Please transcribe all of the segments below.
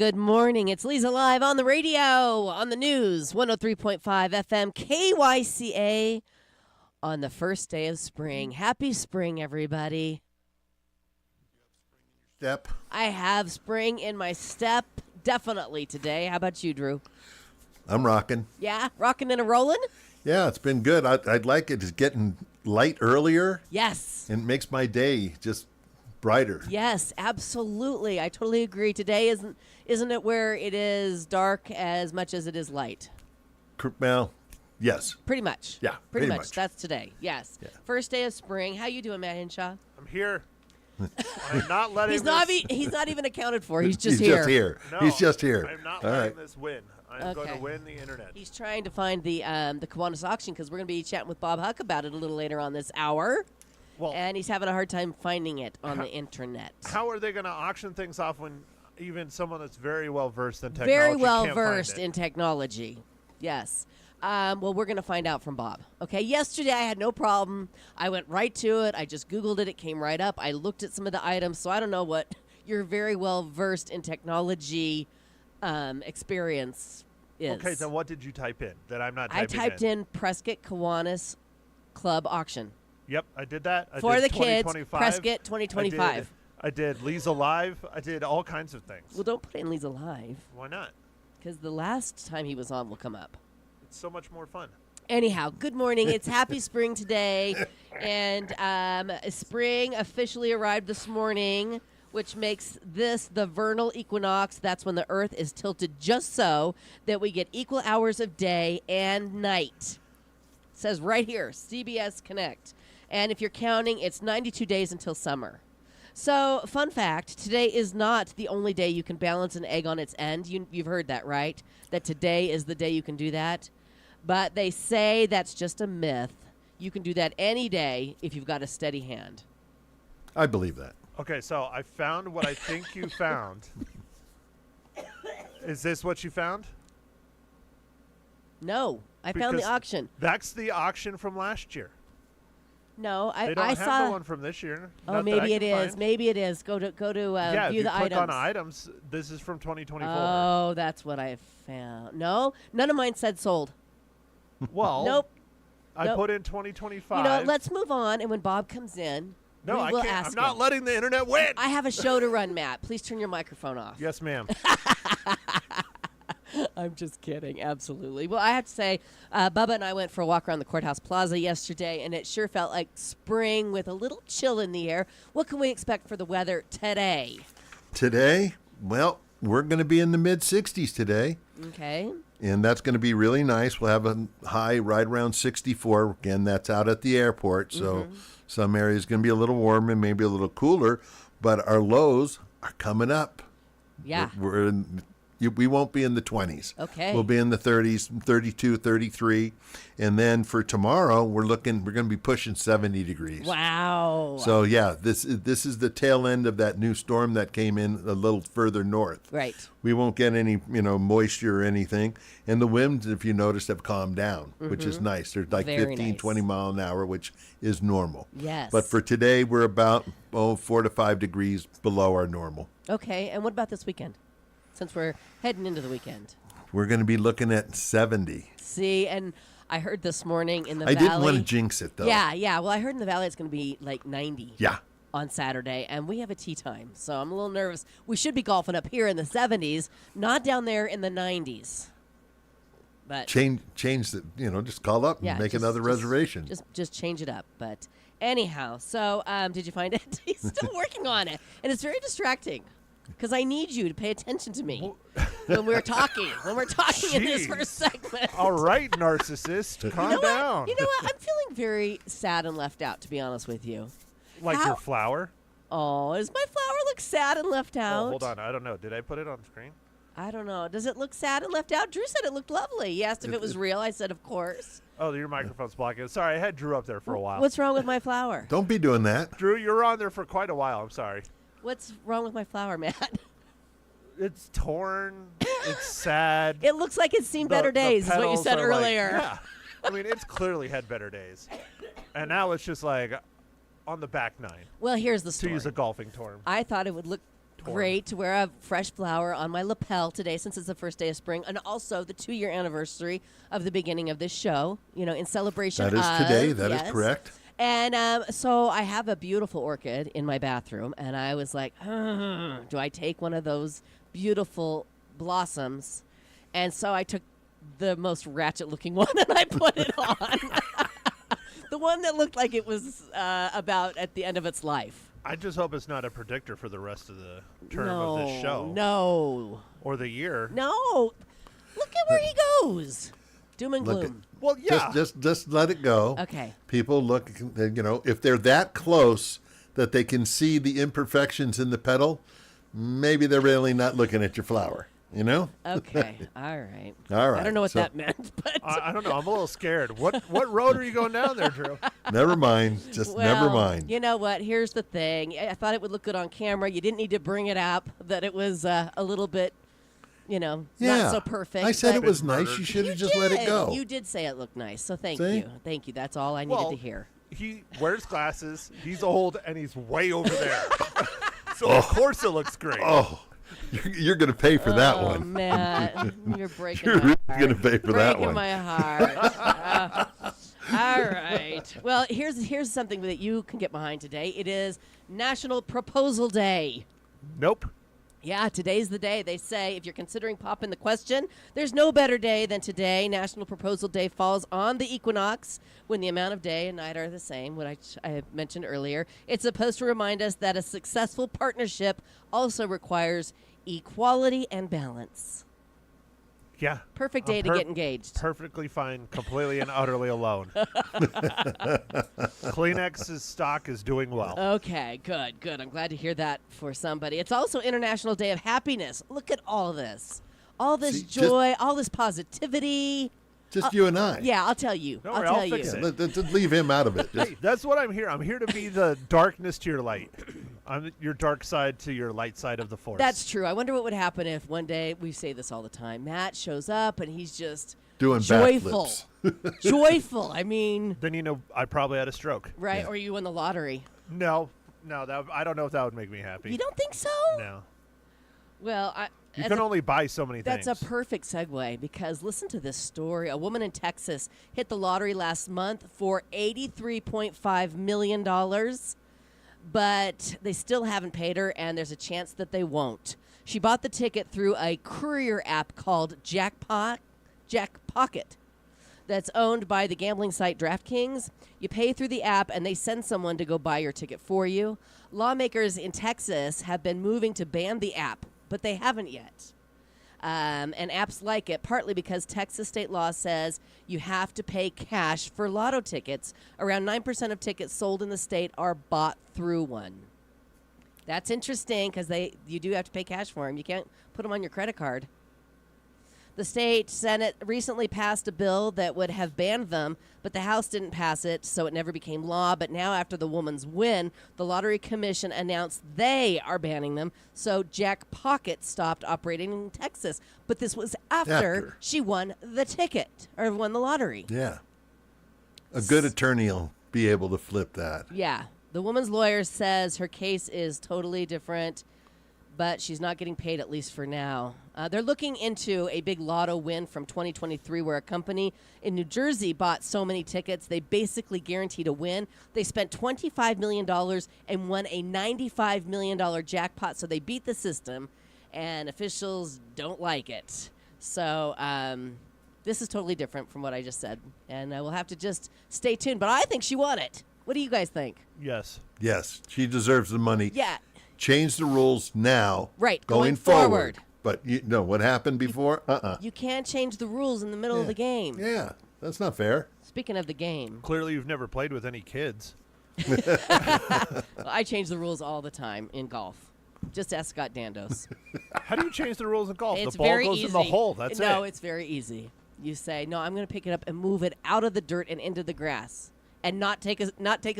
Good morning. It's Leza live on the radio, on the news, 103.5 FM, KYCA, on the first day of spring. Happy spring, everybody. Step. I have spring in my step, definitely today. How about you, Drew? I'm rocking. Yeah? Rocking and a rolling? Yeah, it's been good. I'd like it. It's getting light earlier. Yes. And it makes my day just brighter. Yes, absolutely. I totally agree. Today isn't it where it is dark as much as it is light? Well, yes. Pretty much. Yeah, Pretty pretty much. much. That's today. Yes. Yeah. First day of spring. How you doing, Matt Hinshaw? I'm here. I'm not letting He's not even accounted for. He's just He's here. just here. No, He's just here. I'm not All letting right. this win. I'm going to win the internet. He's trying to find the Kiwanis auction because we're going to be chatting with Bob Huck about it a little later on this hour. Well, And he's having a hard time finding it on the internet. how are they going to auction things off when even someone that's very well versed in technology Very well can't find versed it? in technology. Yes. Well, we're going to find out from Bob. Okay. Yesterday, I had no problem. I went right to it. I just Googled it. It came right up. I looked at some of the items. So I don't know what your very well versed in technology experience is. Okay, then what did you type in that I'm not I typing typed in Prescott Kiwanis Club auction. Yep, I did that. I For did the kids, 2025. Prescott 2025. I did Leza Live. I did all kinds of things. Well, don't put in Leza Live Why not? because the last time he was on will come up. It's so much more fun. Anyhow, good morning. It's happy spring today, and spring officially arrived this morning, which makes this the vernal equinox. That's when the Earth is tilted just so that we get equal hours of day and night. It says right here, CBS Connect. And if you're counting, it's 92 days until summer. So, fun fact, today is not the only day you can balance an egg on its end. You've heard that, right? That today is the day you can do that. But they say that's just a myth. You can do that any day if you've got a steady hand. I believe that. Okay, so I found what I think you found. Is this what you found? No, I found the Because auction. That's the auction from last year. No, They don't I have saw. the one from this year. Oh, not that I maybe it can is. find. Maybe it is. Go to Yeah, view if you the click items. on items, this is from 2024. Oh, that's what I found. No, none of mine said sold. Well, Nope. I Nope. put in 2025. You know, let's move on. And when Bob comes in, no, we I will can't. ask I'm not him. letting the internet win. I have a show to run, Matt. Please turn your microphone off. Yes, ma'am. I'm just kidding. Absolutely. Well, I have to say, Bubba and I went for a walk around the Courthouse Plaza yesterday, and it sure felt like spring with a little chill in the air. What can we expect for the weather today? Today, well, we're going to be in the mid-60s today. Okay. And that's going to be really nice. We'll have a high right around 64. Again, that's out at the airport. So some areas going to be a little warmer, maybe a little cooler. But our lows are coming up. Yeah. We won't be in the 20s. Okay. We'll be in the 30s, 32, 33. And then for tomorrow, we're going to be pushing 70 degrees. Wow. So, yeah, this is the tail end of that new storm that came in a little further north. Right. We won't get any, moisture or anything. And the winds, if you notice, have calmed down, which is nice. They're like Very 15, nice. 20 mile an hour, which is normal. Yes. But for today, we're about 4 to 5 degrees below our normal. Okay. And what about this weekend? Since we're heading into the weekend. We're going to be looking at 70. See, and I heard this morning in the I valley. didn't want to jinx it, though. Yeah. Well, I heard in the valley it's going to be like 90. Yeah. On Saturday, and we have a tea time, so I'm a little nervous. We should be golfing up here in the 70s, not down there in the 90s. But Change the, just call up and yeah, make another reservation. Just change it up. But anyhow, so did you find it? He's still working on it, and it's very distracting because I need you to pay attention to me when we're talking. When we're talking in this Jeez. first segment. All right, narcissist, calm down. You know what? I'm feeling very sad and left out, to be honest with you. Like How- your flower. Oh, does my flower look sad and left out? Oh, hold on, I don't know. Did I put it on screen? I don't know. Does it look sad and left out? Drew said it looked lovely. He asked if it was real. I said, of course. Oh, your microphone's blocking it. Sorry, I had Drew up there for a while. What's wrong with my flower? Don't be doing that. Drew, you're on there for quite a while. I'm sorry. What's wrong with my flower, Matt? It's torn. It's sad. It looks like it's seen The- better the days, is what you petals said are like- earlier. yeah. I mean, it's clearly had better days. And now it's just like on the back nine, Well, here's the to story. use a golfing term. I thought it would look great to wear a fresh flower on my lapel today since it's the first day of spring, and also the 2-year anniversary of the beginning of this show, in celebration That is of, today. That is yes. correct. And so I have a beautiful orchid in my bathroom, and I was like, do I take one of those beautiful blossoms? And so I took the most ratchet-looking one, and I put it on. The one that looked like it was about at the end of its life. I just hope it's not a predictor for the rest of the term No, of this show. no. Or the year. No. Look at where he goes. Doom and Look gloom. Well, yeah. Just let it go. Okay. People look, if they're that close that they can see the imperfections in the petal, maybe they're really not looking at your flower. Okay. All right. All right. I don't know what So- that meant, but I don't know. I'm a little scared. What road are you going down there, Drew? Never mind. Just never well, mind. You know what? Here's the thing. I thought it would look good on camera. You didn't need to bring it up that it was a little bit, Yeah. not so perfect. I said but it was Murdered. nice. You should have you just let it did. go. You did say it looked nice, so thank See? you. Thank you. That's all I needed to hear. He wears glasses. He's old, and he's way over there. So, of course, it looks great. Oh, you're going to pay for that Oh, one. Matt, you're breaking You're my really heart. going to pay for that Breaking one. my heart. All right. Well, here's something that you can get behind today. It is National Proposal Day. Nope. Yeah, today's the day. They say if you're considering popping the question, there's no better day than today. National Proposal Day falls on the equinox when the amount of day and night are the same, what I mentioned earlier. It's supposed to remind us that a successful partnership also requires equality and balance. Yeah. Perfect I'm day to get engaged. Perfectly fine, completely and utterly alone. Kleenex's stock is doing well. Okay, good. I'm glad to hear that for somebody. It's also International Day of Happiness. Look at all this. All this See, joy, all this positivity. Just you and I. Yeah, I'll tell you. Don't I'll worry, I'll tell you. fix Yeah, it. let's leave him out of it. Just- Hey, that's what I'm here. I'm here to be the darkness to your light. I'm your dark side to your light side of the force. That's true. I wonder what would happen if one day, we say this all the time, Matt shows up and he's just doing joyful. backflips. Joyful. I mean, Then I probably had a stroke. right? Yeah. Or you win the lottery. No, I don't know if that would make me happy. You don't think so? No. Well, You as can a- only buy so many That's things. a perfect segue because listen to this story. A woman in Texas hit the lottery last month for $83.5 million, but they still haven't paid her, and there's a chance that they won't. She bought the ticket through a courier app called Jackpocket that's owned by the gambling site DraftKings. You pay through the app, and they send someone to go buy your ticket for you. Lawmakers in Texas have been moving to ban the app, but they haven't yet. And apps like it, partly because Texas state law says you have to pay cash for lotto tickets. Around 9% of tickets sold in the state are bought through one. That's interesting because you do have to pay cash for them. You can't put them on your credit card. The state Senate recently passed a bill that would have banned them, but the House didn't pass it, so it never became law. But now, after the woman's win, the Lottery Commission announced they are banning them, so Jackpocket stopped operating in Texas. But this was after she won the ticket, or won the lottery. Yeah. A good attorney will be able to flip that. Yeah. The woman's lawyer says her case is totally different, but she's not getting paid, at least for now. They're looking into a big lotto win from 2023 where a company in New Jersey bought so many tickets, they basically guaranteed a win. They spent $25 million and won a $95 million jackpot, so they beat the system, and officials don't like it. So this is totally different from what I just said, and we'll have to just stay tuned. But I think she won it. What do you guys think? Yes. Yes, she deserves the money. Yeah. Change the rules now. Right, Going going forward. But what happened before? You can't change the rules in the middle of the game. Yeah, that's not fair. Speaking of the game, Clearly, you've never played with any kids. I change the rules all the time in golf. Just ask Scott Dandos. How do you change the rules in golf? It's the ball very goes easy. in the hole. That's no, it. it's very easy. You say, "No, I'm going to pick it up and move it out of the dirt and into the grass, and not take a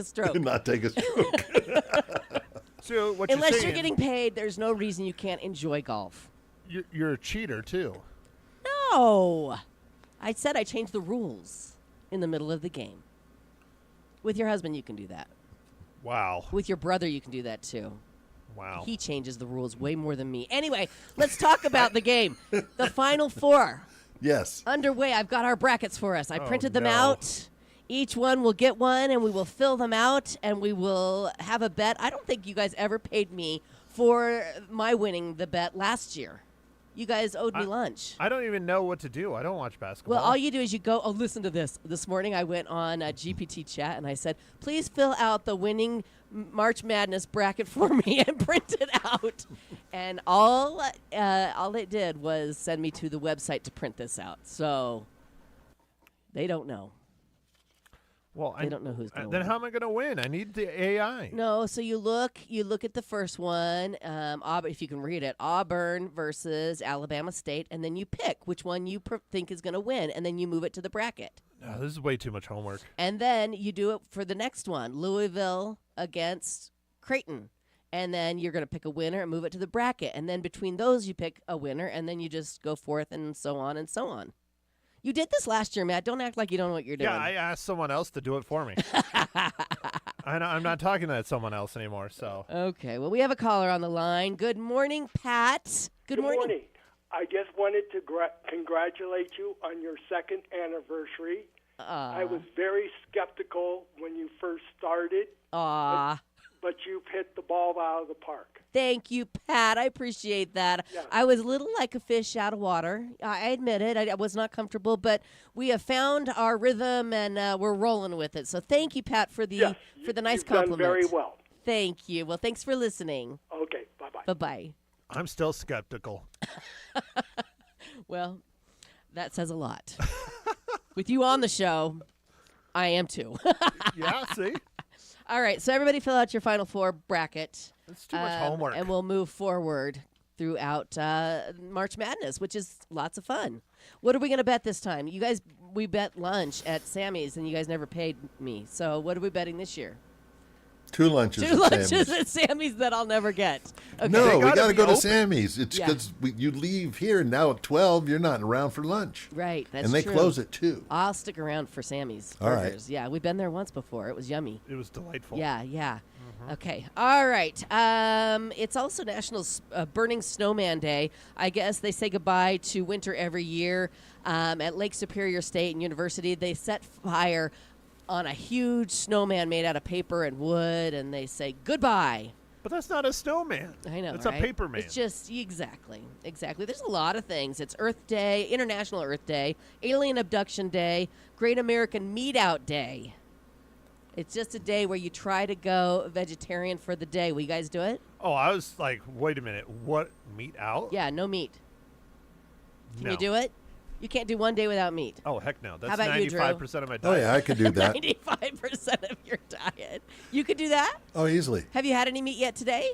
stroke." Not take a stroke. So what Unless you're you're saying, getting paid, there's no reason you can't enjoy golf. you're a cheater too. No, I said I changed the rules in the middle of the game. With your husband, you can do that. Wow. With your brother, you can do that too. Wow. He changes the rules way more than me. Anyway, let's talk about the game. The Final Four Yes. underway. I've got our brackets for us. I Oh, printed them no. out. Each one will get one, and we will fill them out, and we will have a bet. I don't think you guys ever paid me for my winning the bet last year. You guys owed me lunch. I don't even know what to do. I don't watch basketball. Well, all you do is you go, oh, listen to this. This morning I went on GPT chat and I said, please fill out the winning March Madness bracket for me and print it out. And all it did was send me to the website to print this out. So they don't know. Well, They don't know who's going to Then win. how am I going to win? I need the AI. No, so you look at the first one, if you can read it, Auburn versus Alabama State, and then you pick which one you think is going to win, and then you move it to the bracket. No, this is way too much homework. And then you do it for the next one, Louisville against Creighton. And then you're going to pick a winner and move it to the bracket. And then between those, you pick a winner, and then you just go forth and so on and so on. You did this last year, Matt. Don't act like you don't know what you're doing. Yeah, I asked someone else to do it for me. I'm not talking to that someone else anymore, so. Okay, well, we have a caller on the line. Good morning, Pat. Good morning. I just wanted to congratulate you on your second anniversary. I was very skeptical when you first started, Aw. but you've hit the ball out of the park. Thank you, Pat. I appreciate that. Yeah. I was a little like a fish out of water. I admit it. I was not comfortable, but we have found our rhythm and we're rolling with it. So thank you, Pat, for the Yes, nice you've compliment. done very well. Thank you. Well, thanks for listening. Okay, bye-bye. Bye-bye. I'm still skeptical. Well, that says a lot. With you on the show, I am too. Yeah, see? All right, so everybody fill out your Final Four bracket. It's too much homework. And we'll move forward throughout March Madness, which is lots of fun. What are we going to bet this time? You guys, we bet lunch at Sammy's, and you guys never paid me. So what are we betting this year? 2 lunches. Two at lunches Sammy's. at Sammy's that I'll never get. Okay. No, They we gotta got to be go to open. Sammy's. It's Yeah. because you leave here, and now at 12, you're not around for lunch. Right, that's and they true. close at 2. I'll stick around for Sammy's All right. burgers. Yeah, we've been there once before. It was yummy. It was delightful. Yeah, yeah. Okay. All right. It's also National Burning Snowman Day. I guess they say goodbye to winter every year. At Lake Superior State and University, they set fire on a huge snowman made out of paper and wood, and they say goodbye. But that's not a snowman. I know, It's right? a paper man. It's just, exactly. There's a lot of things. It's Earth Day, International Earth Day, Alien Abduction Day, Great American Meat Out Day. It's just a day where you try to go vegetarian for the day. Will you guys do it? Oh, I was like, wait a minute. What? Meat out? Yeah, no meat. Can No. you do it? You can't do one day without meat. Oh, heck no. That's about you, Drew? 95% of my Oh, diet. yeah, I could do that. 95% of your diet. You could do that? Oh, easily. Have you had any meat yet today?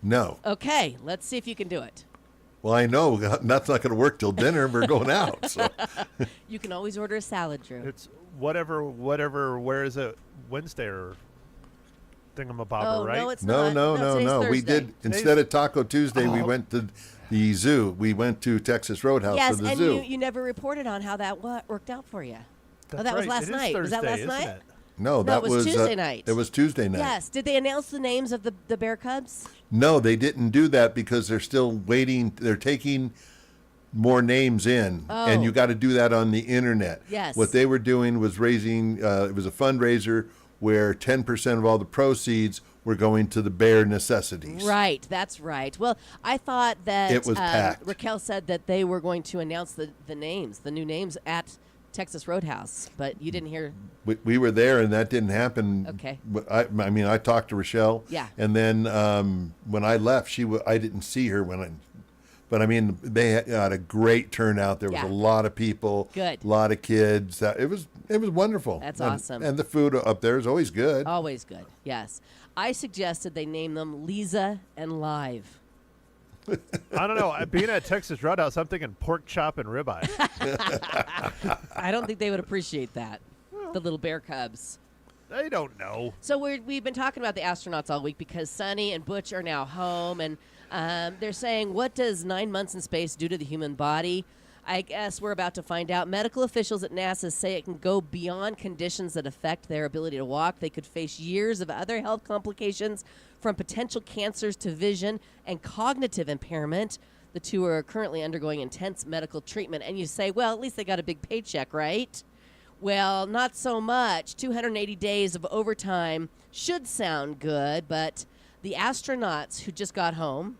No. Okay, let's see if you can do it. Well, I know that's not going to work till dinner. We're going out. So. You can always order a salad, Drew. It's whatever, where is it? Wednesday or thingamabobber, Oh, right? no, it's No, not. no. Today's We Thursday. did, instead of Taco Tuesday, we Oh. went to the zoo. We went to Texas Roadhouse Yes, for the and zoo. you never reported on how that worked out for you. That's that was right. last It is night. Was that Thursday, last isn't night? it? No, that it was Tuesday night. It was Tuesday night. Yes. Did they announce the names of the Bear Cubs? No, they didn't do that because they're still waiting. They're taking more names in, and Oh. you got to do that on the internet. Yes. What they were doing was raising. It was a fundraiser where 10% of all the proceeds were going to the bear necessities. Right, that's right. Well, I thought that It was packed. Raquel said that they were going to announce the names, the new names at Texas Roadhouse, but you didn't hear. We were there, and that didn't happen. Okay. I mean, I talked to Rochelle. Yeah. And then when I left, I didn't see her when I. But I mean, they had a great turnout. There was Yeah. a lot of people. Good. A lot of kids. It was wonderful. That's And- awesome. And the food up there is always good. Always good, yes. I suggested they name them Leza and Live. I don't know. Being at Texas Roadhouse, I'm thinking pork chop and ribeye. I don't think they would appreciate that, the little Bear Cubs. They don't know. So we've been talking about the astronauts all week because Sonny and Butch are now home, and they're saying, what does 9 months in space do to the human body? I guess we're about to find out. Medical officials at NASA say it can go beyond conditions that affect their ability to walk. They could face years of other health complications, from potential cancers to vision and cognitive impairment. The two are currently undergoing intense medical treatment. And you say, well, at least they got a big paycheck, right? Well, not so much. 280 days of overtime should sound good, but the astronauts who just got home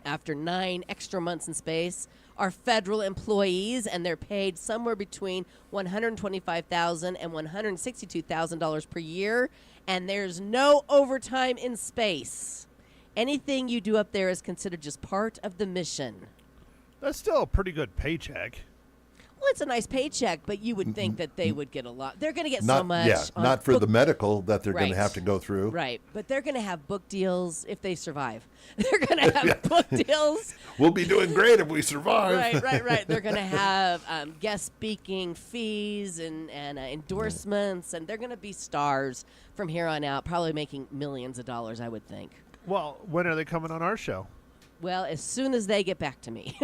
after 9 extra months in space are federal employees, and they're paid somewhere between $125,000 and $162,000 per year, and there's no overtime in space. Anything you do up there is considered just part of the mission. That's still a pretty good paycheck. Well, it's a nice paycheck, but you would think that they would get a lot. They're going to get Not, so much. yeah, on not for book- the medical that they're going Right. to have to go through. Right, but they're going to have book deals if they survive. They're going to have book deals. We'll be doing great if we survive. Right. They're going to have guest speaking fees and endorsements, and they're going to be stars from here on out, probably making millions of dollars, I would think. Well, when are they coming on our show? Well, as soon as they get back to me.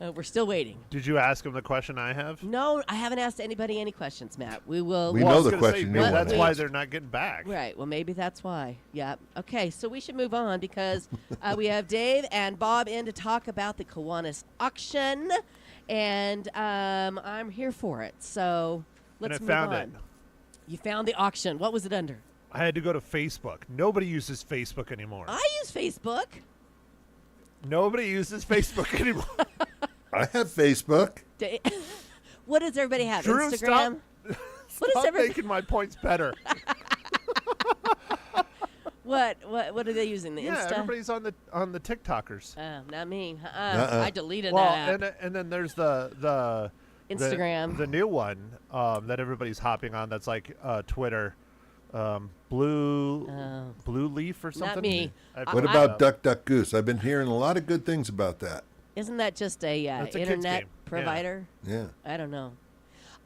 We're still waiting. Did you ask them the question I have? No, I haven't asked anybody any questions, Matt. We will. We Well, I know was the gonna say, question you maybe want that's to why ask. they're not getting back. Right. Well, maybe that's why. Yeah. Okay. So we should move on because we have Dave and Bob in to talk about the Kiwanis auction, and I'm here for it. So let's And move I found on. it. You found the auction. What was it under? I had to go to Facebook. Nobody uses Facebook anymore. I use Facebook. Nobody uses Facebook anymore. I have Facebook. What does everybody have? Drew, Instagram. What is Stop everybody? making my points better. What are they using? The Yeah, Insta. everybody's on the TikTokers. Not me. Uh-uh. I deleted Well, that app. and then there's the Instagram. the new one that everybody's hopping on. That's like Twitter, blue leaf or something. me. What about Duck Duck Goose? I've been hearing a lot of good things about that. Isn't that just a That's a kid's internet game. Yeah. provider? Yeah. I don't know.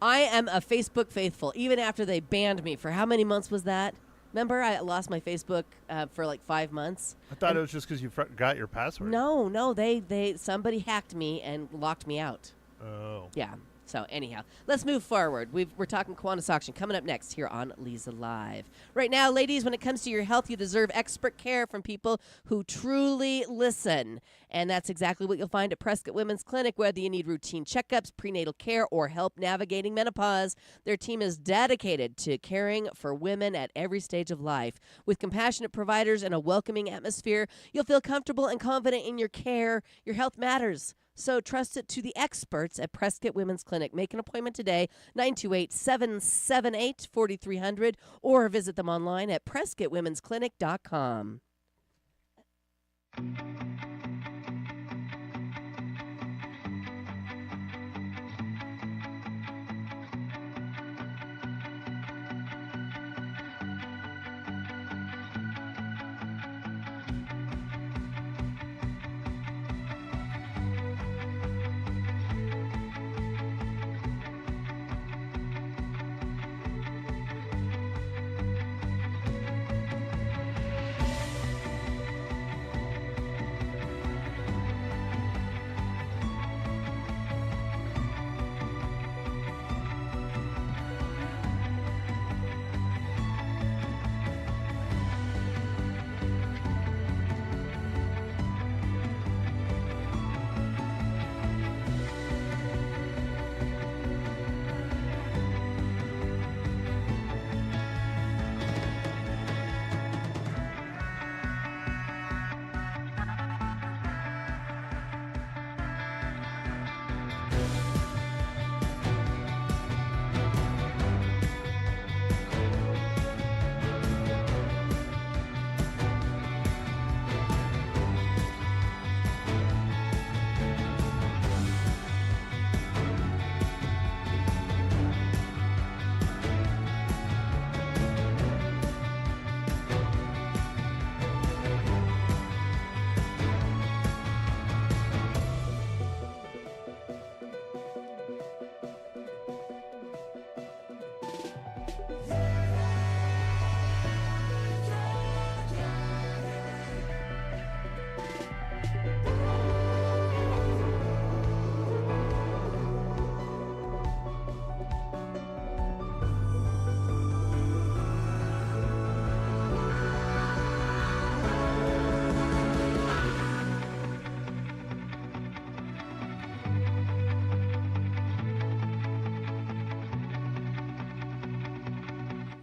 I am a Facebook faithful, even after they banned me for how many months was that? Remember, I lost my Facebook for like 5 months. I thought it was just because you forgot your password. No, they somebody hacked me and locked me out. Oh. Yeah. So anyhow, let's move forward. We're talking Kiwanis auction coming up next here on Leza Live. Right now, ladies, when it comes to your health, you deserve expert care from people who truly listen. And that's exactly what you'll find at Prescott Women's Clinic. Whether you need routine checkups, prenatal care, or help navigating menopause, their team is dedicated to caring for women at every stage of life. With compassionate providers and a welcoming atmosphere, you'll feel comfortable and confident in your care. Your health matters. So trust it to the experts at Prescott Women's Clinic. Make an appointment today, 928-778-4300, or visit them online at PrescottWomen'sClinic.com.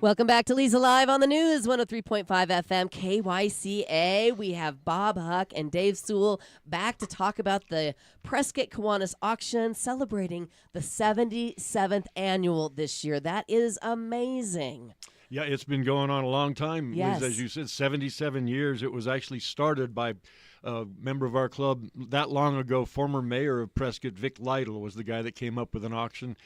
Welcome back to Leza Live on the News, 103.5 FM KYCA. We have Bob Huck and Dave Sewell back to talk about the Prescott Kiwanis auction celebrating the 77th annual this year. That is amazing. Yeah, it's been going on a long time. Yes. Liz, as you said, 77 years. It was actually started by a member of our club that long ago. Former mayor of Prescott, Vic Lytle, was the guy that came up with an auction.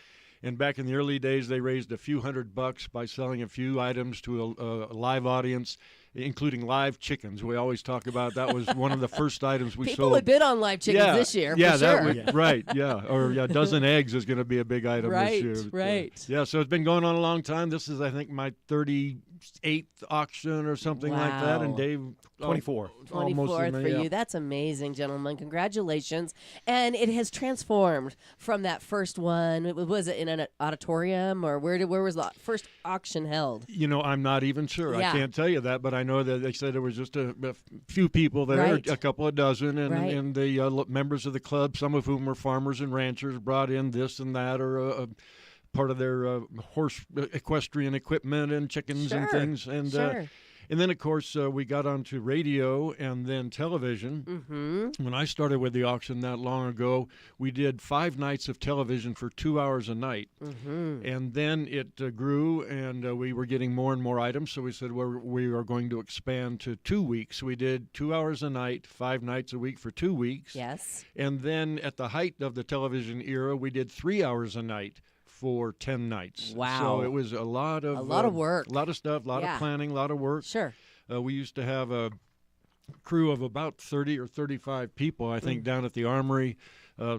And back in the early days, they raised a few $100 by selling a few items to a live audience, including live chickens. We always talk about that was one of the first items we People sold. would bid on live chickens this year, yeah, for that sure. would, right, yeah. Or a dozen eggs is going to be a big item this year. Right. Yeah, so it's been going on a long time. This is, I think, my 38th auction or something like that. And Wow. Dave, 24. almost 24th for yeah. you. That's amazing, gentlemen. Congratulations. And it has transformed from that first one. Was it in an auditorium or where was the first auction held? You know, I'm not even sure. Yeah. I can't tell you that, but I know that they said there was just a few people there, Right. a couple of dozen, and, Right. and the members of the club, some of whom were farmers and ranchers, brought in this and that or a part of their horse equestrian equipment and chickens and Sure. things. And Sure. and then, of course, we got onto radio and then television. Mm-hmm. When I started with the auction that long ago, we did 5 nights of television for 2 hours a night. Mm-hmm. And then it grew, and we were getting more and more items. So we said we are going to expand to 2 weeks. We did 2 hours a night, 5 nights a week for 2 weeks. Yes. And then at the height of the television era, we did 3 hours a night for 10 nights. Wow. So it was a lot of work. a lot of stuff, a lot Yeah. of planning, a lot of work. Sure. We used to have a crew of about 30 or 35 people, I think, down at the Armory.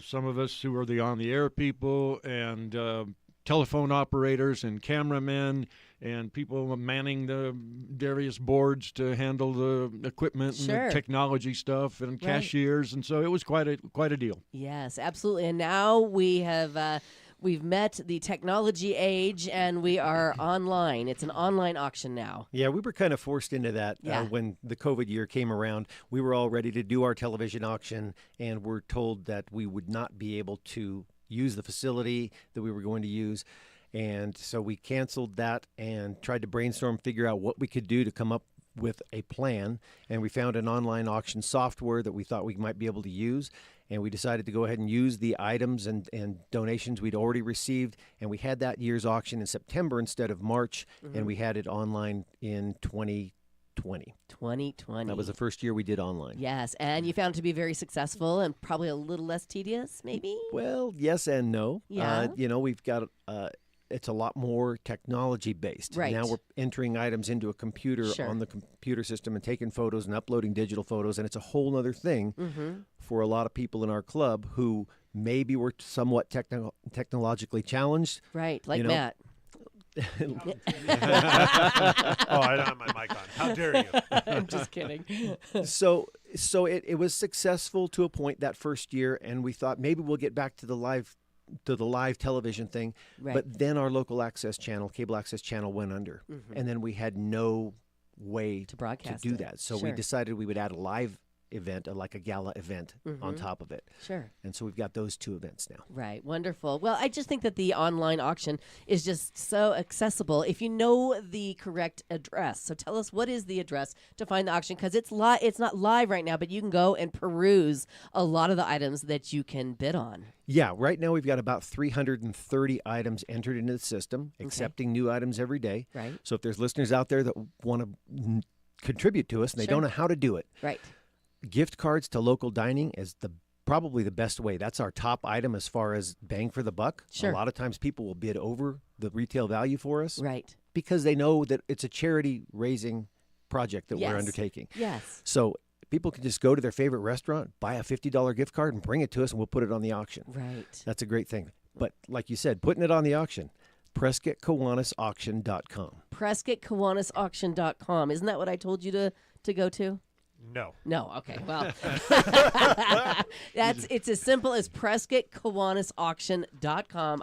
Some of us who were the on-the-air people and telephone operators and cameramen and people manning the various boards to handle the equipment and Sure. the technology stuff and cashiers. And so it was quite a deal. Yes, absolutely. And now we have we've met the technology age, and we are online. It's an online auction now. Yeah, we were kind of forced into that Yeah. when the COVID year came around. We were all ready to do our television auction, and we're told that we would not be able to use the facility that we were going to use. And so we canceled that and tried to brainstorm, figure out what we could do to come up with a plan. And we found an online auction software that we thought we might be able to use. And we decided to go ahead and use the items and donations we'd already received. And we had that year's auction in September instead of March. And we had it online in 2020. 2020. That was the first year we did online. Yes, and you found it to be very successful and probably a little less tedious, maybe? Well, yes and no. Yeah. We've got it's a lot more technology based. Right. Now we're entering items into a computer Sure. on the computer system and taking photos and uploading digital photos, and it's a whole other thing for a lot of people in our club who maybe were somewhat technologically challenged. Right, like You know, Matt. Oh, I don't have my mic on. How dare you? I'm just kidding. So it was successful to a point that first year, and we thought maybe we'll get back to the live television thing. Right. But then our local access channel, cable access channel, went under, and then we had no way To broadcast do it. that. So Sure. we decided we would add a live event, like a gala event, on top of it. Sure. And so we've got those two events now. Right, wonderful. Well, I just think that the online auction is just so accessible if you know the correct address. So tell us, what is the address to find the auction? Because it's it's not live right now, but you can go and peruse a lot of the items that you can bid on. Yeah, right now we've got about 330 items entered into the system, accepting new items every day. Right. So if there's listeners out there that want to contribute to us and they Sure. don't know how to do it, Right. gift cards to local dining is probably the best way. That's our top item as far as bang for the buck. Sure. A lot of times people will bid over the retail value for us Right. because they know that it's a charity raising project that Yes. we're undertaking. Yes. So people can just go to their favorite restaurant, buy a $50 gift card and bring it to us and we'll put it on the auction. Right. That's a great thing. But like you said, putting it on the auction, PrescottKiwanisAuction.com. PrescottKiwanisAuction.com. Isn't that what I told you to go to? No. No, okay. Well, it's as simple as PrescottKiwanisAuction.com.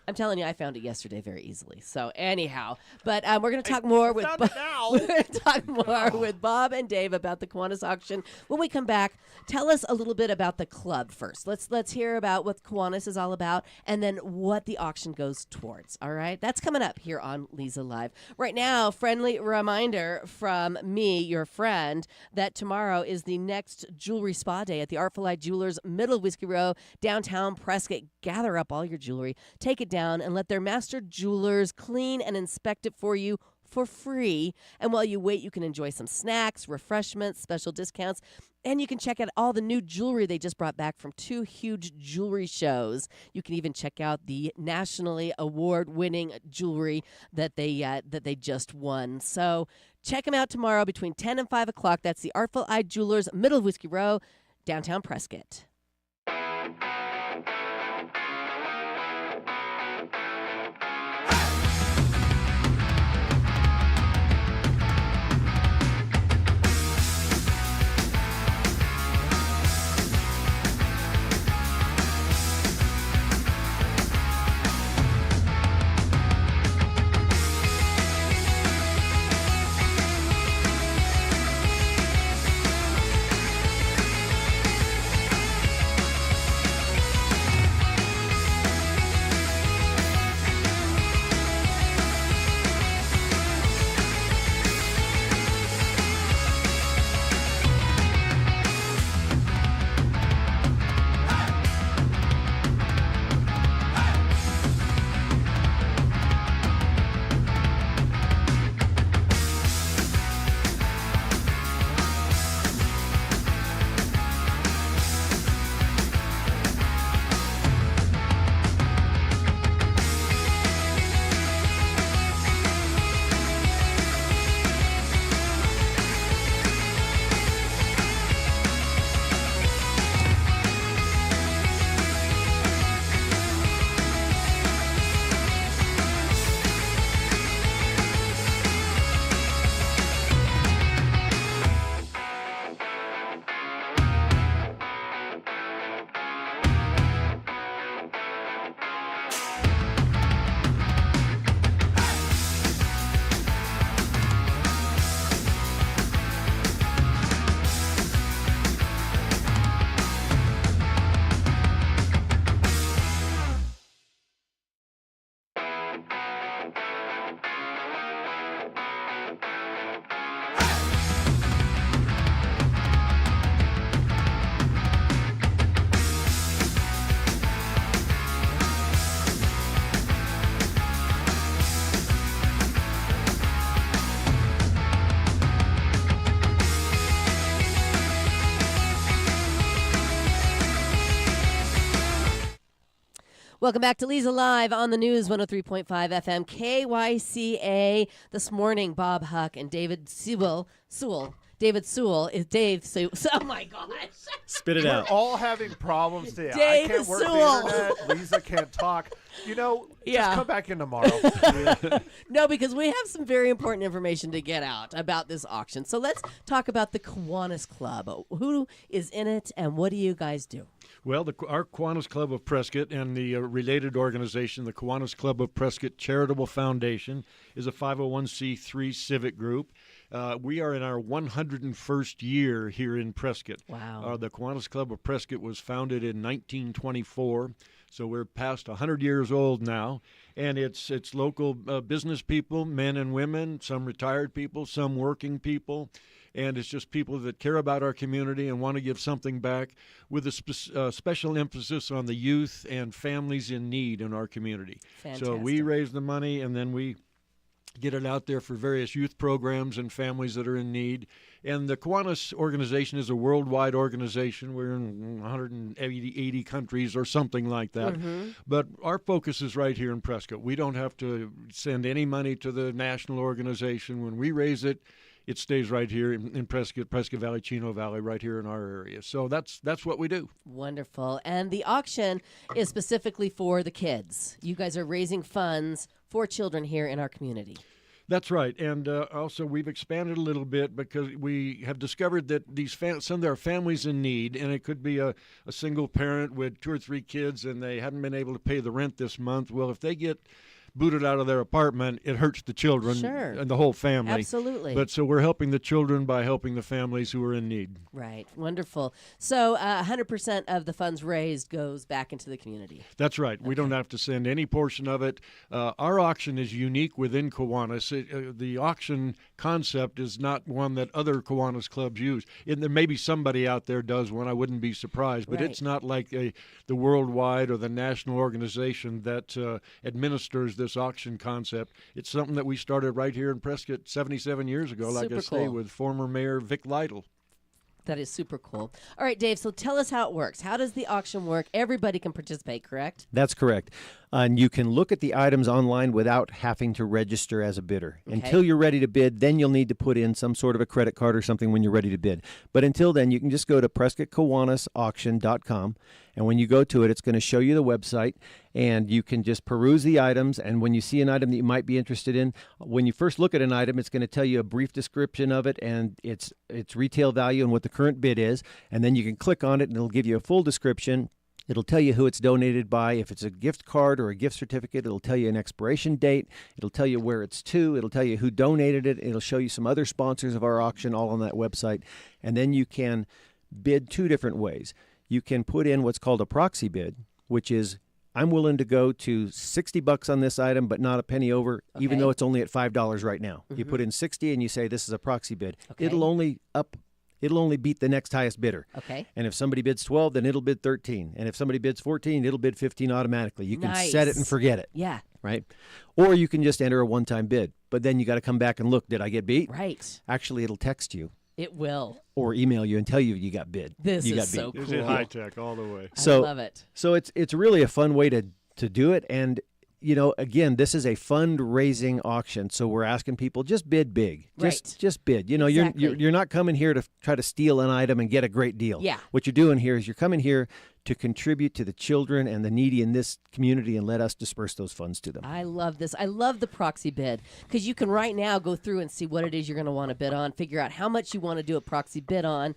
I'm telling you, I found it yesterday very easily. So anyhow, but we're going to talk more with found it now. we're going to talk more with Bob and Dave about the Kiwanis auction when we come back. Tell us a little bit about the club first. Let's hear about what Kiwanis is all about, and then what the auction goes towards. All right, that's coming up here on Leza Live. Right now, friendly reminder from me, your friend, that tomorrow is the next jewelry spa day at the Artful Eye Jewelers, middle of Whiskey Row, downtown Prescott. Gather up all your jewelry, take it down, and let their master jewelers clean and inspect it for you for free. And while you wait, you can enjoy some snacks, refreshments, special discounts, and you can check out all the new jewelry they just brought back from 2 huge jewelry shows. You can even check out the nationally award-winning jewelry that they just won. So check them out tomorrow between 10 and 5 o'clock. That's the Artful Eye Jewelers, middle of Whiskey Row, downtown Prescott. Welcome back to Leza Live on the News 103.5 FM KYCA. This morning, Bob Huck and David Sewell. David Sewell is Dave Sewell. Oh my gosh. Spit it We're out. all having problems today. Dave I can't work Sewell. the internet. Leza can't talk. Yeah. Just come back in tomorrow. No, because we have some very important information to get out about this auction. So let's talk about the Kiwanis Club. Who is in it and what do you guys do? Well, our Kiwanis Club of Prescott and the related organization, the Kiwanis Club of Prescott Charitable Foundation, is a 501c3 civic group. We are in our 101st year here in Prescott. Wow. The Kiwanis Club of Prescott was founded in 1924, so we're past 100 years old now. And it's local business people, men and women, some retired people, some working people. And it's just people that care about our community and want to give something back with a special emphasis on the youth and families in need in our community. Fantastic. So we raise the money and then we get it out there for various youth programs and families that are in need. And the Kiwanis organization is a worldwide organization. We're in 180 countries or something like that. Mm-hmm. But our focus is right here in Prescott. We don't have to send any money to the national organization. When we raise it, it stays right here in Prescott Valley, Chino Valley, right here in our area. So that's what we do. Wonderful. And the auction is specifically for the kids. You guys are raising funds for children here in our community. That's right, and also we've expanded a little bit because we have discovered that some of our families in need, and it could be a single parent with 2 or 3 kids, and they hadn't been able to pay the rent this month. Well, if they get booted out of their apartment, it hurts the children Sure. and the whole family. Absolutely. But so we're helping the children by helping the families who are in need. Right. Wonderful. So 100% of the funds raised goes back into the community. That's right. We don't have to send any portion of it. Our auction is unique within Kiwanis. The auction concept is not one that other Kiwanis clubs use. There may be somebody out there does one. I wouldn't be surprised. But Right. it's not like the worldwide or the national organization that administers this auction concept. It's something that we started right here in Prescott 77 years ago, like Super I say, cool. with former Mayor Vic Lytle. That is super cool. All right, Dave, so tell us how it works. How does the auction work? Everybody can participate, correct? That's correct. And you can look at the items online without having to register as a bidder. Okay. Until you're ready to bid, then you'll need to put in some sort of a credit card or something when you're ready to bid. But until then, you can just go to PrescottKiwanisAuction.com. And when you go to it, it's going to show you the website, and you can just peruse the items. And when you see an item that you might be interested in, when you first look at an item, it's going to tell you a brief description of it and its retail value and what the current bid is. And then you can click on it, and it'll give you a full description. It'll tell you who it's donated by. If it's a gift card or a gift certificate, it'll tell you an expiration date. It'll tell you where it's to. It'll tell you who donated it. It'll show you some other sponsors of our auction all on that website. And then you can bid 2 different ways. You can put in what's called a proxy bid, which is I'm willing to go to $60 on this item, but not a penny over, even Okay. though it's only at $5 right now. You put in 60 and you say this is a proxy bid. Okay. It'll only beat the next highest bidder. Okay. And if somebody bids 12, then it'll bid 13. And if somebody bids 14, it'll bid 15 automatically. You can set it and Nice. forget it, Yeah. right? Or you can just enter a one-time bid. But then you got to come back and look, did I get beat? Right. Actually, it'll text you It will. or email you and tell you got bid. This you is got so beat. Is cool. it high tech all the way? So- I love it. So it's really a fun way to do it. And, again, this is a fundraising auction. So we're asking people just bid big. Just bid. Exactly. You're not coming here to try to steal an item and get a great deal. Yeah. What you're doing here is you're coming here to contribute to the children and the needy in this community and let us disperse those funds to them. I love this. I love the proxy bid because you can right now go through and see what it is you're going to want to bid on, figure out how much you want to do a proxy bid on,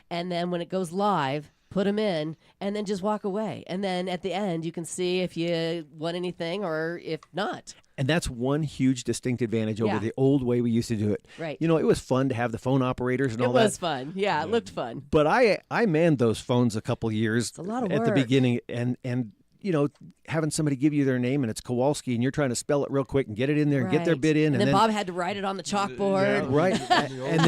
and then when it goes live, put them in, and then just walk away. And then at the end, you can see if you won anything or if not. And that's one huge distinct advantage over Yeah. the old way we used to do it. Right. It was fun to have the phone operators and It all was that. fun. Yeah, it looked fun. But I manned those phones a couple years a lot of at the work. beginning, and having somebody give you their name and it's Kowalski and you're trying to spell it real quick and get it in there and get their Right. bid in, And then Bob had to write it on the chalkboard. right, The old and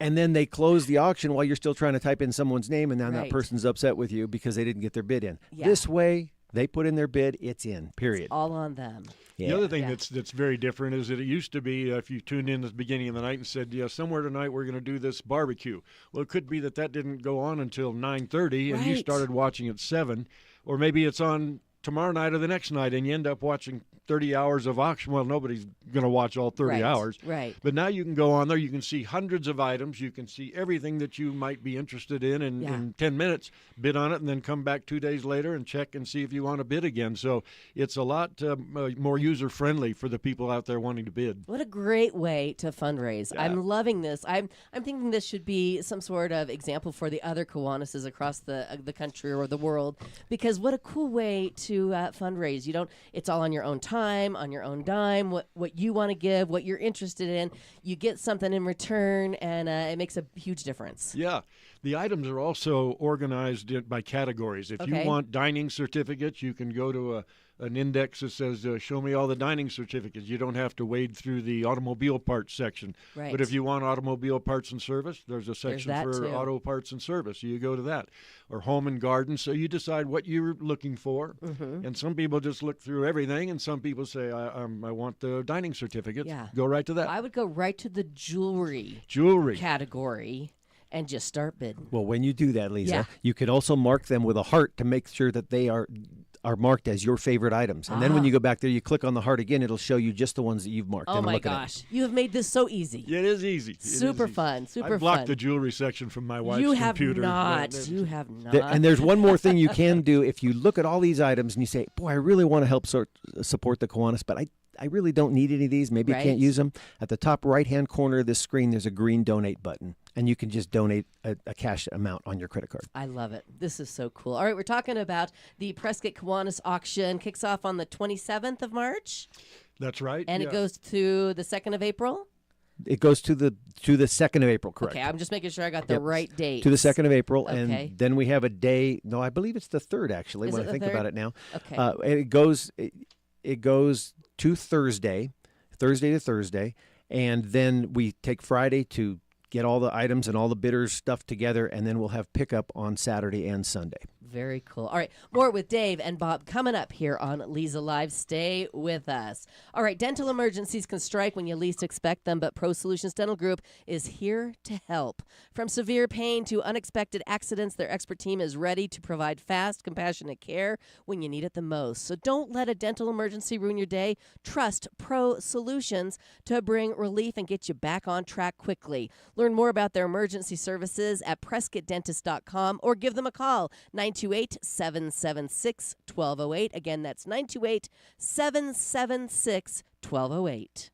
days. then they close the auction while you're still trying to type in someone's name, and then Right. that person's upset with you because they didn't get their bid in. Yeah. This way, they put in their bid, it's in. Period. All on them. Yeah. The other thing Yeah. that's very different is that it used to be if you tuned in at the beginning of the night and said, somewhere tonight we're going to do this barbecue. Well, it could be that didn't go on until 9:30 and you Right. started watching at 7, or maybe it's on tomorrow night or the next night and you end up watching 30 hours of auction. Well, nobody's going to watch all 30 Right. hours. Right. But now you can go on there. You can see hundreds of items. You can see everything that you might be interested in Yeah. in 10 minutes, bid on it, and then come back 2 days later and check and see if you want to bid again. So it's a lot more user-friendly for the people out there wanting to bid. What a great way to fundraise. I'm loving this. I'm thinking this should be some sort of example for the other Kiwanises across the country or the world, because what a cool way to fundraise. It's all on your own time, on your own dime, what you want to give, what you're interested in. You get something in return, and it makes a huge difference. Yeah. The items are also organized by categories. If Okay. you want dining certificates, you can go to an index that says, show me all the dining certificates. You don't have to wade through the automobile parts section. Right. But if you want automobile parts and service, there's a section that for too. auto parts and service. You go to that. Or home and garden. So you decide what you're looking for. Mm-hmm. And some people just look through everything, and some people say, I want the dining certificates. Yeah. Go right to that. I would go right to the jewelry Jewelry. category and just start bidding. Well, when you do that, Leza, Yeah. you could also mark them with a heart to make sure that they are marked as your favorite items. And then when you go back there, you click on the heart again, it'll show you just the ones that you've marked. Oh and my look at it. gosh. You have made this so easy. Yeah, it is easy. It is Super easy. fun. Super I blocked fun. the jewelry section from my wife's You have computer. not. Yeah, You have not. And there's one more thing you can do. If you look at all these items and you say, boy, I really want to help support the Kiwanis, but I really don't need any of these. Maybe I Right. can't use them. At the top right-hand corner of the screen, there's a green donate button, and you can just donate a cash amount on your credit card. I love it. This is so cool. All right, we're talking about the Prescott Kiwanis auction. Kicks off on the 27th of March, That's right. and yeah. it goes to the 2nd of April. It goes to the 2nd of April, correct? Okay, I'm just making sure I got the Yep. right date. To the 2nd of April, Okay. and then we have a day. No, I believe it's the 3rd, actually, Is when it I the think 3rd? about it now. Okay. And it goes to Thursday to Thursday, and then we take Friday to get all the items and all the bidders stuff together, and then we'll have pickup on Saturday and Sunday. Very cool. All right, more with Dave and Bob coming up here on Leza Live. Stay with us. All right, dental emergencies can strike when you least expect them, but Pro Solutions Dental Group is here to help. From severe pain to unexpected accidents, their expert team is ready to provide fast, compassionate care when you need it the most. So don't let a dental emergency ruin your day. Trust Pro Solutions to bring relief and get you back on track quickly. Learn more about their emergency services at PrescottDentist.com or give them a call, 928-776-1208. Again, that's 928-776-1208.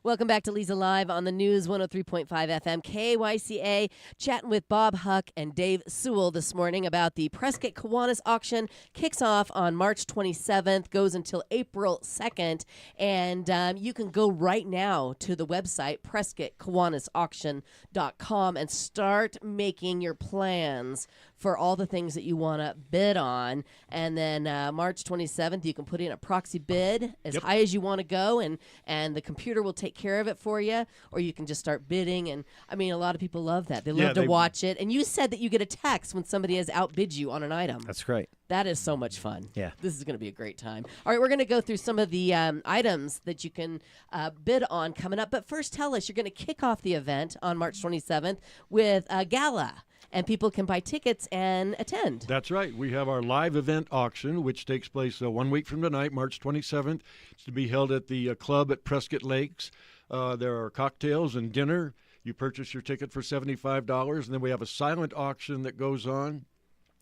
Welcome back to Leza Live on the News 103.5 FM KYCA. Chatting with Bob Huck and Dave Sewell this morning about the Prescott Kiwanis auction. Kicks off on March 27th, goes until April 2nd. And you can go right now to the website, PrescottKiwanisAuction.com, and start making your plans for all the things that you want to bid on. And then March 27th, you can put in a proxy bid as high as you want to go, and the computer will take care of it for you, or you can just start bidding. And I mean, a lot of people love that. They love to watch it. And you said that you get a text when somebody has outbid you on an item. That's great. That is so much fun. Yeah. This is going to be a great time. All right, we're going to go through some of the items that you can bid on coming up. But first, tell us, you're going to kick off the event on March 27th with a gala, and people can buy tickets and attend. That's right. We have our live event auction, which takes place 1 week from tonight, March 27th. It's to be held at the club at Prescott Lakes. There are cocktails and dinner. You purchase your ticket for $75, and then we have a silent auction that goes on.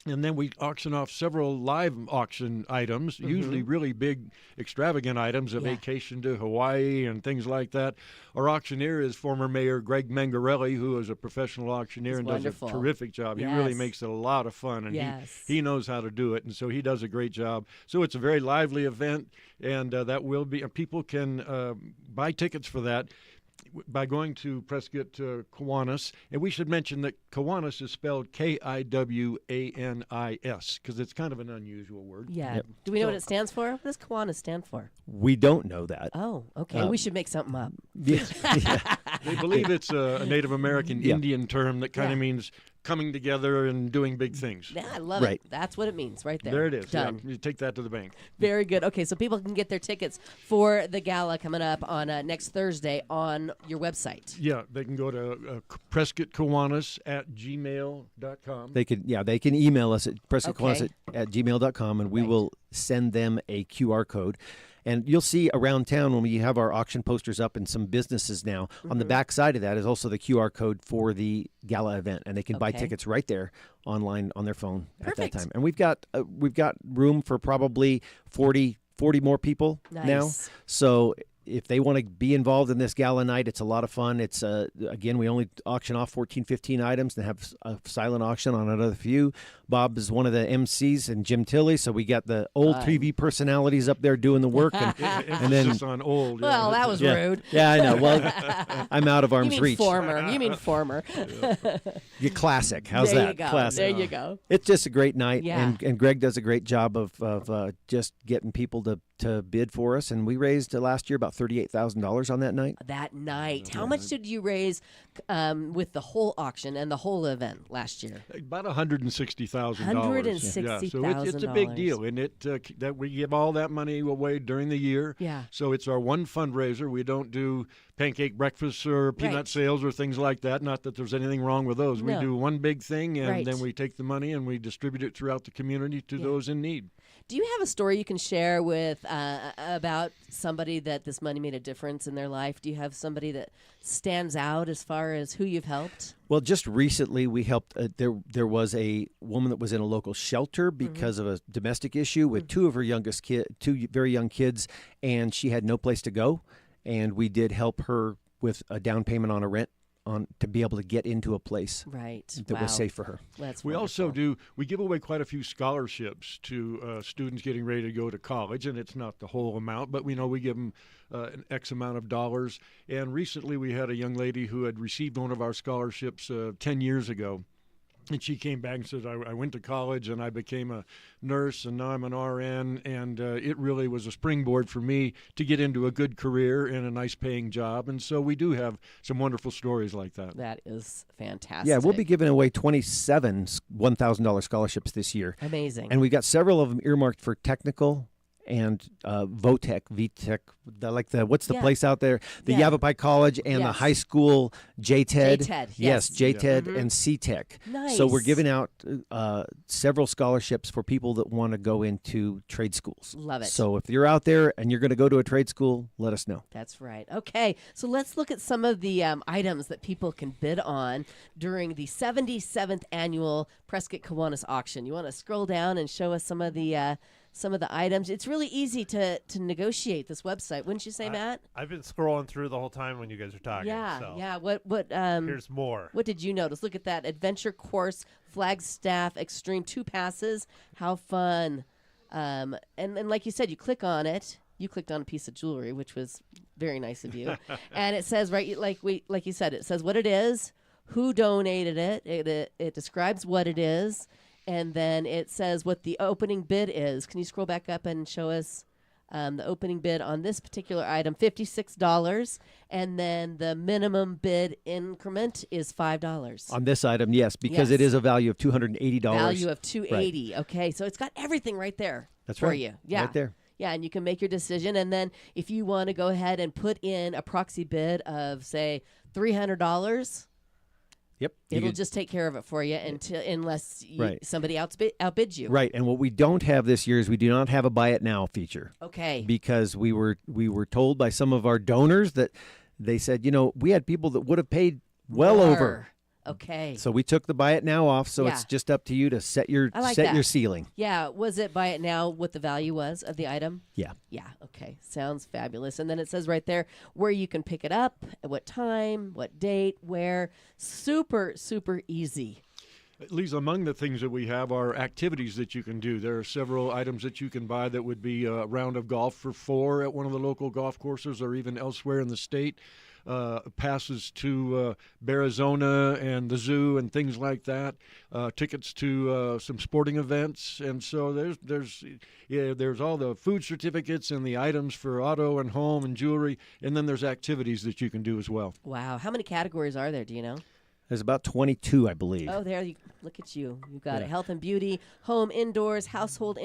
And then we auction off several live auction items, usually really big, extravagant items, a vacation to Hawaii and things like that. Our auctioneer is former Mayor Greg Mangarelli, who is a professional auctioneer and wonderful. does a terrific job. He Yes. really makes it a lot of fun, and Yes. he knows how to do it, and so he does a great job. So it's a very lively event, and that will be. People can buy tickets for that by going to Prescott Kiwanis. And we should mention that Kiwanis is spelled Kiwanis, because it's kind of an unusual word. Yeah. Do we know what it stands for? What does Kiwanis stand for? We don't know that. Oh, okay. We should make something up. Yeah. They believe it's a Native American Yeah. Indian term that kind of means coming together and doing big things. Yeah, I love Right. it. That's what it means right there. There it is. Done. Yeah, you take that to the bank. Very good. Okay, so people can get their tickets for the gala coming up on next Thursday on your website. Yeah, they can go to PrescottKiwanis@gmail.com. They can email us at prescottkiwanis Okay. at gmail.com, and we Right. will send them a QR code. And you'll see around town when we have our auction posters up in some businesses now, on the back side of that is also the QR code for the gala event, and they can buy Okay. tickets right there online on their phone at that Perfect. time. And we've got room for probably 40 more people now. Nice. So if they want to be involved in this gala night, it's a lot of fun. It's again, we only auction off 14, 15 items and have a silent auction on another few. Bob is one of the MCs, and Jim Tilley, so we got the old TV personalities up there doing the work, and then Emphasis on old. yeah. Well, that was rude. Yeah, I know. Well, I'm out of You arm's mean reach. former. You mean former. You're classic. How's there that? you go. Classic. There you go. It's just a great night, Yeah. and Greg does a great job of just getting people to bid for us. And we raised last year about $38,000 on that night. That night. How much did you raise with the whole auction and the whole event last year? About $160,000. $160,000. So it's a big deal, and that we give all that money away during the year. Yeah. So it's our one fundraiser. We don't do pancake breakfasts or peanut Right. sales or things like that. Not that there's anything wrong with those. No. We do one big thing, and Right. then we take the money and we distribute it throughout the community to those in need. Do you have a story you can share with about somebody that this money made a difference in their life? Do you have somebody that stands out as far as who you've helped? Well, just recently we helped. There was a woman that was in a local shelter because of a domestic issue with two very young kids, and she had no place to go. And we did help her with a down payment on a rent to be able to get into a place Right. that was safe for her. That's We wonderful. also we give away quite a few scholarships to students getting ready to go to college, and it's not the whole amount, but we give them an X amount of dollars. And recently we had a young lady who had received one of our scholarships 10 years ago. And she came back and said, I went to college and I became a nurse, and now I'm an RN, and it really was a springboard for me to get into a good career and a nice paying job. And so we do have some wonderful stories like that. That is fantastic. Yeah, we'll be giving away 27 $1,000 scholarships this year. Amazing. And we got several of them earmarked for technical and VTech, what's the Yeah. place out there? The Yeah. Yavapai College and the Yes. high school JTED. JTED, Yes, yes. JTED and CTech. So we're Nice. giving out several scholarships for people that want to go into trade schools. Love it. So if you're out there and you're going to go to a trade school, let us know. That's right. Okay, so let's look at some of the items that people can bid on during the 77th annual Prescott Kiwanis auction. You want to scroll down and show us some of the items. It's really easy to negotiate this website, wouldn't you say, Matt? I've been scrolling through the whole time when you guys are talking. Yeah, so yeah. What Here's more. what did you notice? Look at that adventure course, Flagstaff Extreme 2 passes. How fun! And like you said, you click on it. You clicked on a piece of jewelry, which was very nice of you. And it says like you said, it says what it is, who donated it. It describes what it is, and then it says what the opening bid is. Can you scroll back up and show us the opening bid on this particular item? $56, and then the minimum bid increment is $5. On this item, yes, because it Yes. is a value of $280. Value of $280. Okay, so it's got everything right there. That's for right. you. Yeah, Right there. Yeah, and you can make your decision, and then if you want to go ahead and put in a proxy bid of say $300. Yep. you It'll could- just take care of it for you unless Right. somebody outbids you. Right, and what we don't have this year is we do not have a buy it now feature. Okay. Because we were told by some of our donors that they said, we had people that would have paid well over. Okay. So we took the buy it now off, so Yeah. it's just up to you to set your I like that. your ceiling. Yeah. Was it buy it now what the value was of the item? Yeah. Yeah. Okay. Sounds fabulous. And then it says right there where you can pick it up, at what time, what date, where. Super, super easy. Lisa, among the things that we have are activities that you can do. There are several items that you can buy that would be a round of golf for 4 at one of the local golf courses or even elsewhere in the state. Passes to Arizona and the zoo and things like that. Tickets to some sporting events, and so there's all the food certificates and the items for auto and home and jewelry, and then there's activities that you can do as well. Wow. How many categories are there? Do you know? There's about 22, I believe. Oh, there you look at you. You got Yeah. it. Health and beauty, home indoors, household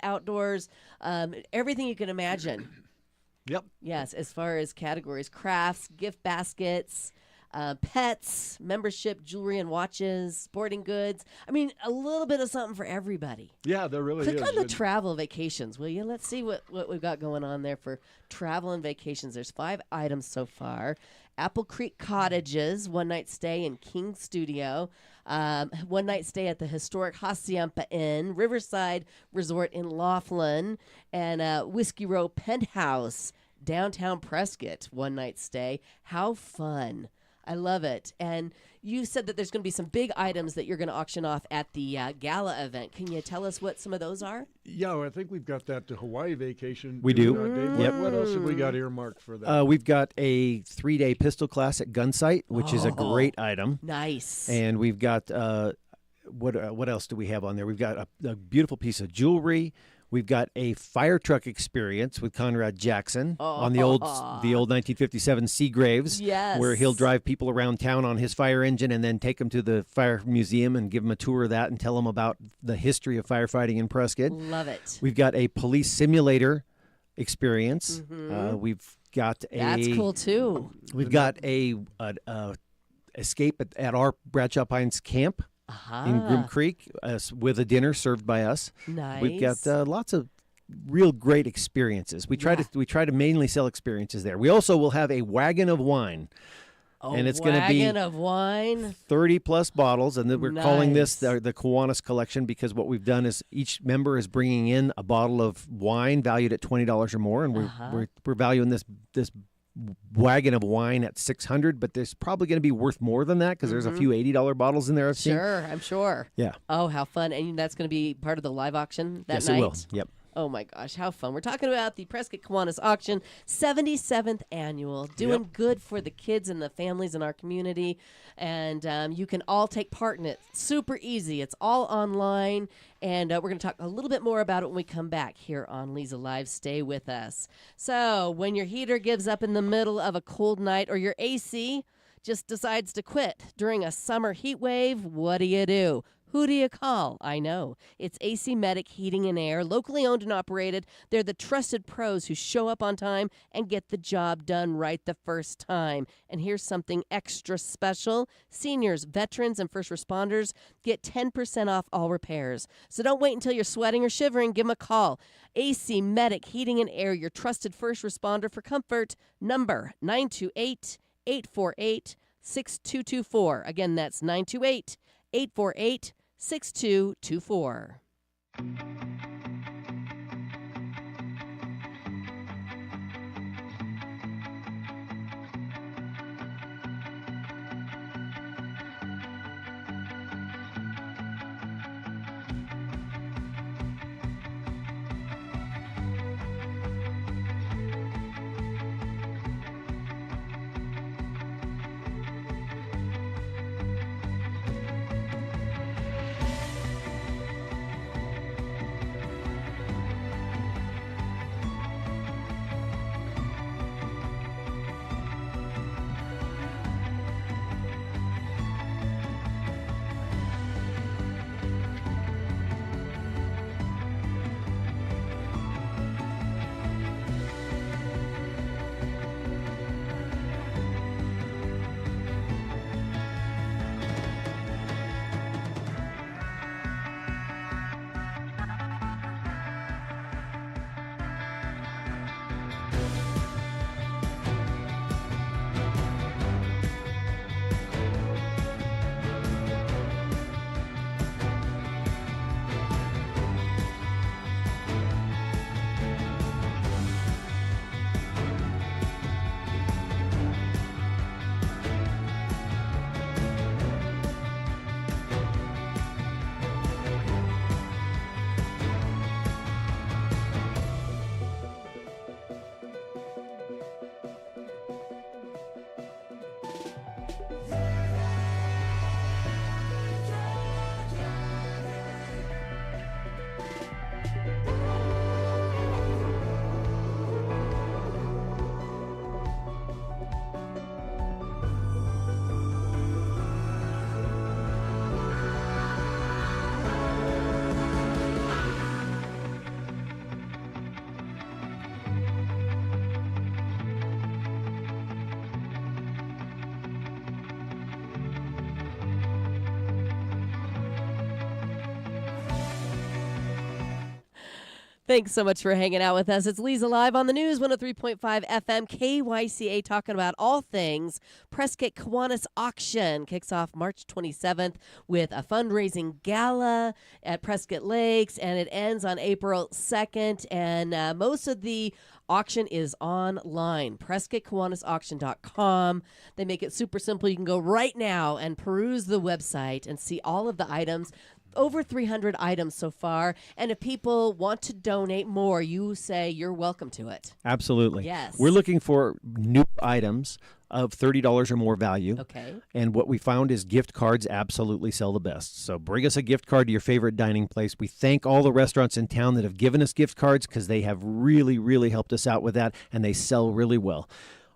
outdoors, everything you can imagine. Yep. Yes, as far as categories, crafts, gift baskets, pets, membership, jewelry and watches, sporting goods. I mean, a little bit of something for everybody. Yeah, there really Click is. on the And- travel vacations, will you? Let's see what we've got going on there for travel and vacations. There's 5 items so far. Apple Creek Cottages, 1-night stay in King Studio, 1-night stay at the historic Hacienda Inn, Riverside Resort in Laughlin, and Whiskey Row Penthouse, downtown Prescott, 1-night stay. How fun. I love it. And you said that there's going to be some big items that you're going to auction off at the gala event. Can you tell us what some of those are? Yeah, well, I think we've got that to Hawaii vacation. We do. Dave, Yep. What else have we got earmarked for that? We've got a 3-day pistol class at Gunsight, which is a great item. Nice. And we've got what else do we have on there? We've got a beautiful piece of jewelry. We've got a fire truck experience with Conrad Jackson on the old 1957 Seagraves, Yes. where he'll drive people around town on his fire engine and then take them to the fire museum and give them a tour of that and tell them about the history of firefighting in Prescott. Love it. We've got a police simulator experience. We've got a That's cool too. We've got a escape at our Bradshaw Pines camp in Groom Creek with a dinner served by us. Nice. We've got lots of real great experiences. We try to mainly sell experiences there. We also will have a wagon of wine. And it's going to be wagon of wine. 30 plus bottles, and then we're calling this Nice. the Kiwanis collection because what we've done is each member is bringing in a bottle of wine valued at $20 or more, and we're valuing this wagon of wine at $600, but there's probably going to be worth more than that because there's a few $80 bottles in there. I've seen. Sure, I'm sure. Yeah. Oh, how fun. And that's going to be part of the live auction that Yes, night? it will. Yep. Oh, my gosh, how fun. We're talking about the Prescott Kiwanis Auction, 77th annual, doing good for the kids and the families in our community. And you can all take part in it. Super easy. It's all online. And we're going to talk a little bit more about it when we come back here on Leza Live. Stay with us. So when your heater gives up in the middle of a cold night or your AC just decides to quit during a summer heat wave, what do? Who do you call? I know. It's AC Medic Heating and Air, locally owned and operated. They're the trusted pros who show up on time and get the job done right the first time. And here's something extra special. Seniors, veterans, and first responders get 10% off all repairs. So don't wait until you're sweating or shivering. Give them a call. AC Medic Heating and Air, your trusted first responder for comfort. Number 928-848-6224. Again, that's 928-848-6224. Thanks so much for hanging out with us. It's Leza Live on the News, 103.5 FM, KYCA, talking about all things Prescott Kiwanis Auction. Kicks off March 27th with a fundraising gala at Prescott Lakes, and it ends on April 2nd. And most of the auction is online, PrescottKiwanisAuction.com. They make it super simple. You can go right now and peruse the website and see all of the items. Over 300 items so far. And if people want to donate more, you say you're welcome to it. Absolutely. Yes. We're looking for new items of $30 or more value. Okay. And what we found is gift cards absolutely sell the best. So bring us a gift card to your favorite dining place. We thank all the restaurants in town that have given us gift cards because they have really, really helped us out with that, and they sell really well.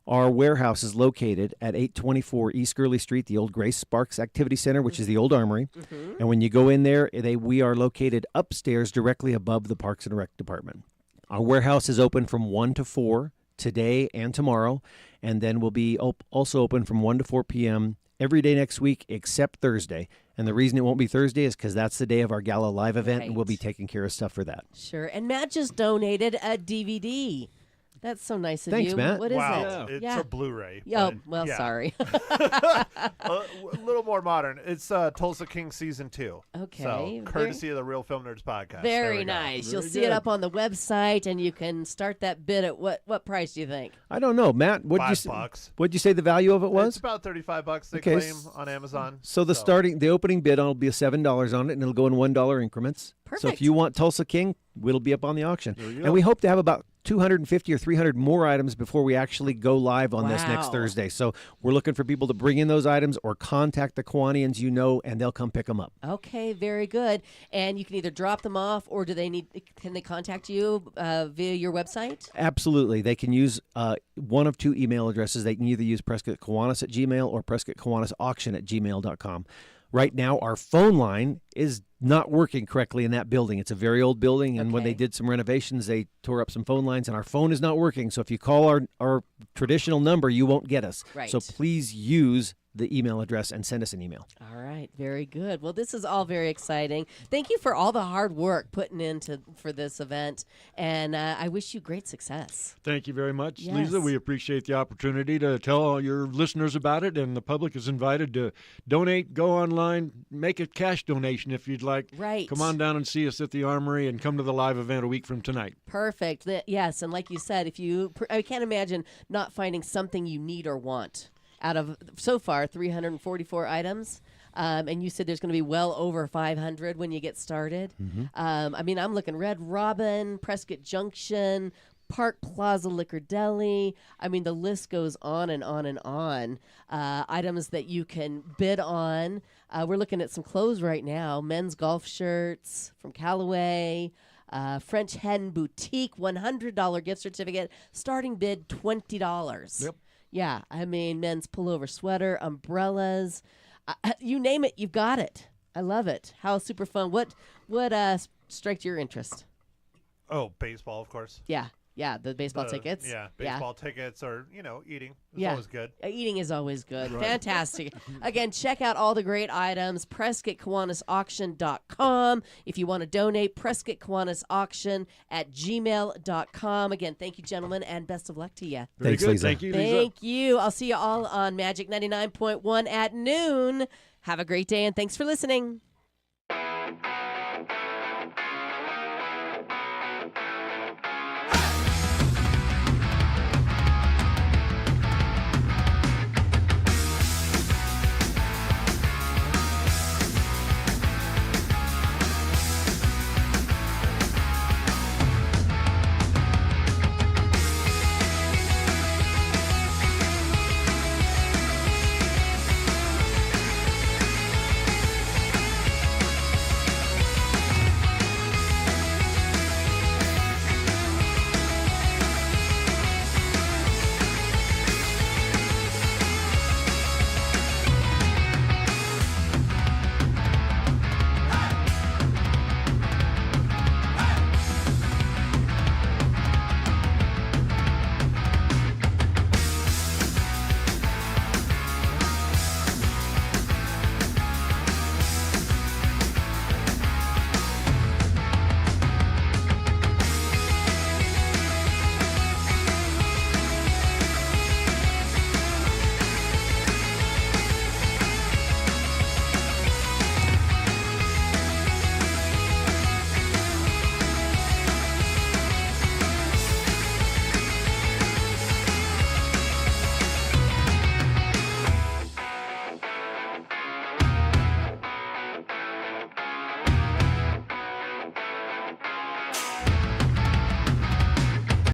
Our warehouse is located at 824 East Gurley Street, the old Grace Sparks Activity Center, which is the old Armory. Mm-hmm. And when you go in there, we are located upstairs directly above the Parks and Rec Department. Our warehouse is open from 1 to 4 today and tomorrow, and then we'll be also open from 1 to 4 p.m. every day next week except Thursday. And the reason it won't be Thursday is because that's the day of our Gala Live event, and we'll be taking care of stuff for that. Sure. And Matt just donated a DVD. That's so nice of Thanks, you. Matt. What is Wow. it? It's a Blu-ray. Oh, but, well, yeah. sorry. A little more modern. It's Tulsa King Season 2. Okay. So, courtesy of the Real Film Nerds podcast. There Very we go. nice. Very You'll see it good. up on the website, and you can start that bid at what price do you think? I don't know, Matt. $5. What'd you say the value of it It's was? about $35 they Okay, claim on Amazon. So the opening bid will be $7 on it, and it'll go in $1 increments. So Perfect. if you want Tulsa King, it'll be up on the auction. There you go. And we hope to have about 250 or 300 more items before we actually go live on this next Wow. Thursday. So we're looking for people to bring in those items or contact the Kiwanians you know, and they'll come pick them up. Okay, very good. And you can either drop them off, or can they contact you via your website? Absolutely. They can use one of two email addresses. They can either use Prescott Kiwanis at Gmail or Prescott Kiwanis Auction at gmail.com. Right now, our phone line is not working correctly in that building. It's a very old building, and when they Okay. did some renovations, they tore up some phone lines, and our phone is not working. So if you call our traditional number, you won't get us. Right. So please use the email address and send us an email. All right, very good. Well, this is all very exciting. Thank you for all the hard work putting for this event, and I wish you great success. Thank you very much, Yes. Leza. We appreciate the opportunity to tell all your listeners about it, and the public is invited to donate, go online, make a cash donation if you'd like. Right. Come on down and see us at the Armory and come to the live event a week from tonight. Perfect. Yes, and like you said, I can't imagine not finding something you need or want out of, so far, 344 items. And you said there's going to be well over 500 when you get started. Mm-hmm. I'm looking Red Robin, Prescott Junction, Park Plaza Liquor Deli. The list goes on and on and on. Items that you can bid on. We're looking at some clothes right now. Men's golf shirts from Callaway. French Hen Boutique, $100 gift certificate. Starting bid, $20. Yep. Yeah, men's pullover sweater, umbrellas. You name it, you've got it. I love it. How super fun. What striked your interest? Oh, baseball, of course. Yeah, the baseball tickets. Yeah, baseball tickets or, eating. It's Yeah. always good. Eating is always good. Fantastic. Again, check out all the great items, PrescottKiwanisAuction.com. If you want to donate, PrescottKiwanisAuction at gmail.com. Again, thank you, gentlemen, and best of luck to you. Very Thanks, good. Leza. Thank you, Leza. Thank you. I'll see you all on Magic 99.1 at noon. Have a great day, and thanks for listening.